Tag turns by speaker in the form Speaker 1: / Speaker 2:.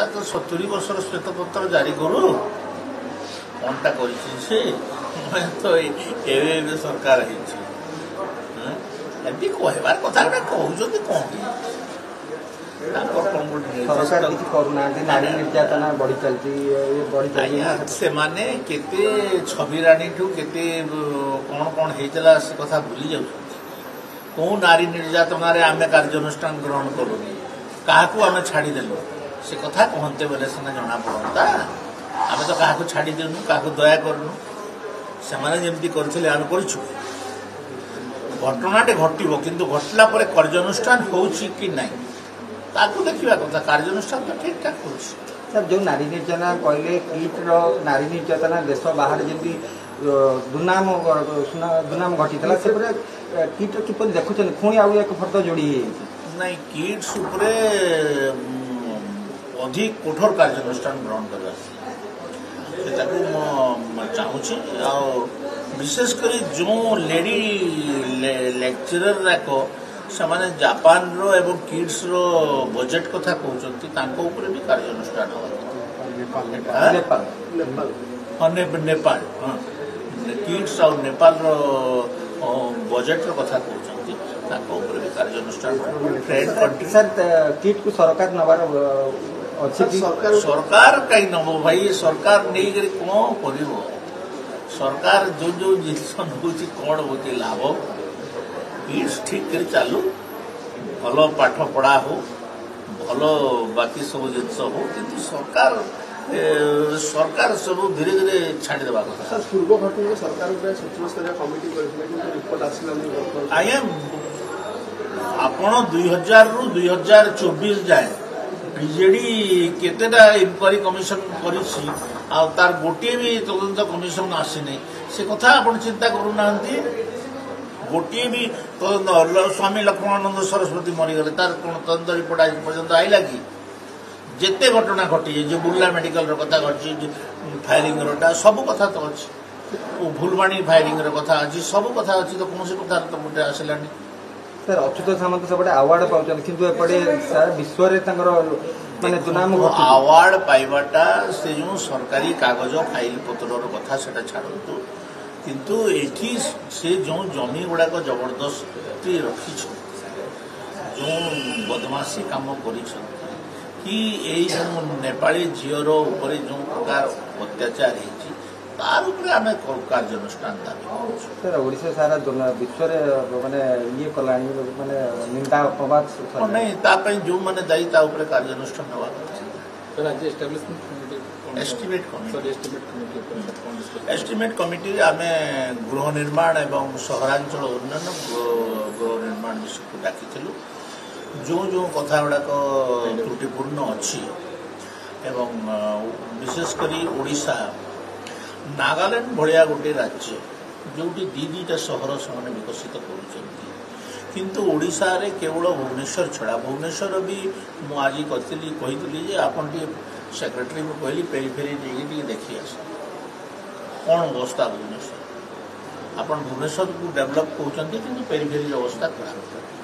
Speaker 1: सरकार तो 70 वर्षर श्वेतपत्र जारी करू कौनटा कर तो ए सरकार एमती कहबार कथा कहते कौन
Speaker 2: सरकार किसी करूना नारी निर्यातना बढ़ी चलती
Speaker 1: से माने केते छबिराणी ठू केते कौन कौन होता से कथा भूली जाऊँ कौ नारी निर्यातना आम कार्यानुष्ठान ग्रहण करूनी क्या आम छाड़देलु से कथा कहते बोले सीना जना पड़ता आम तो क्या छाड़देनु क्या दया करूँ से जमी करते आम करूँ घटनाटे घटव किंतु घटला पर कार्यानुष्ठान हो कि नहीं ताकू देखा कथा कार्यानुष्ठान तो ठीक ठाक हो
Speaker 2: सर जो नारी निर्यातना कहले किट्र नारी निर्यातना देश बाहर जमी दुनाम घटी से किट्र किपर देखुं पुणी आउ एक फर्द जोड़ी
Speaker 1: नहीं किड्स उपरे अधिक कठोर कार्यानुष्ठान ग्रहण करवा चाहूँगी आ विशेषकर जो लेडी लेक्चरर राक से जापान रो एवं किड्स रो बजेट कथा कहते भी कार्यानुष्ठान नेपाल किड्स और नेपाल रो बजेट रो कथा कहते भी कार्यानुष्ठान
Speaker 2: सर किट को सरकार नवार
Speaker 1: सरकार कहीं नब भाई सरकार नहीं करी कौन कर सरकार जो जो जिस कौन हो लाभ किड्स ठीक कर चालू भल पाठ पढ़ा हो भल बाकी सब जिनस हो कि सरकार सरकार सब धीरे धीरे छाड़देवा कथा
Speaker 3: पूर्व घटना सरकार सचिव स्तरीय कमिटी रिपोर्ट आसला
Speaker 1: आज्ञा आपण 2000 रु 2024 जाए बीजेडी केतेटा इनक्वारी कमिशन करिछि आ तार गोटे भी तदंत कमिशन आसीनी से कथा आपण चिंता करूना गोटे भी तदंत स्वामी लक्ष्मणानंद सरस्वती मरीगले तार कौन तदंत रिपोर्ट आज पर्यंत आईला कि जिते घटना घटी जो बुर्ला मेडिकल कथा घटी फायरिंग रोटा सब कथा तो अच्छी फुलवाणी फायरिंग कथा अच्छी सब कथा अच्छी तो कौन कथा तो गोटे आसलानी
Speaker 2: सर अच्युत सामंत सब अवार्ड पाउछन किंतु एपटे सर विश्व रे तंगर माने दुनाम
Speaker 1: अवार्ड पाइबाटा से जो सरकारी कागज फाइल पत्रर कथा सेटा छाड़तु किंतु एठी से जो जमी गुड़ाक जबरदस्ती रखी जो बदमाशी काम कर कि नेपाली झीर उपरे जो प्रकार अत्याचार होती तार उपरे आम कार्यानुष्ठान दाबी
Speaker 2: सर ओडिशा सारा विश्व माने ये कलानी माने निंदा अपवाद
Speaker 1: नहीं तापई जो माने दायी ता उपरे कार्यानुष्ठान नवा
Speaker 3: राज्य
Speaker 1: एस्टिमेट कमिटी आम गृह निर्माण एवं सहरांचल उन्नयन गृह निर्माण विषय को डाकी जो जो कथा गुड़ाक त्रुटिपूर्ण अच्छी एवं विशेषकर ओडिशा नागालैंड भाया गोटे राज्य जो दीटा सहर से विकसित किंतु ओडिशा रे केवल भुवनेश्वर छड़ा भुवनेश्वर भी मु आज कही आपन सेक्रेटरी को कहली पेरीफेरी देखी आस कौन अवस्था भुवनेश्वर आपन भुवनेश्वर को डेवलप कहते कि पेरीफेरी अवस्था खराब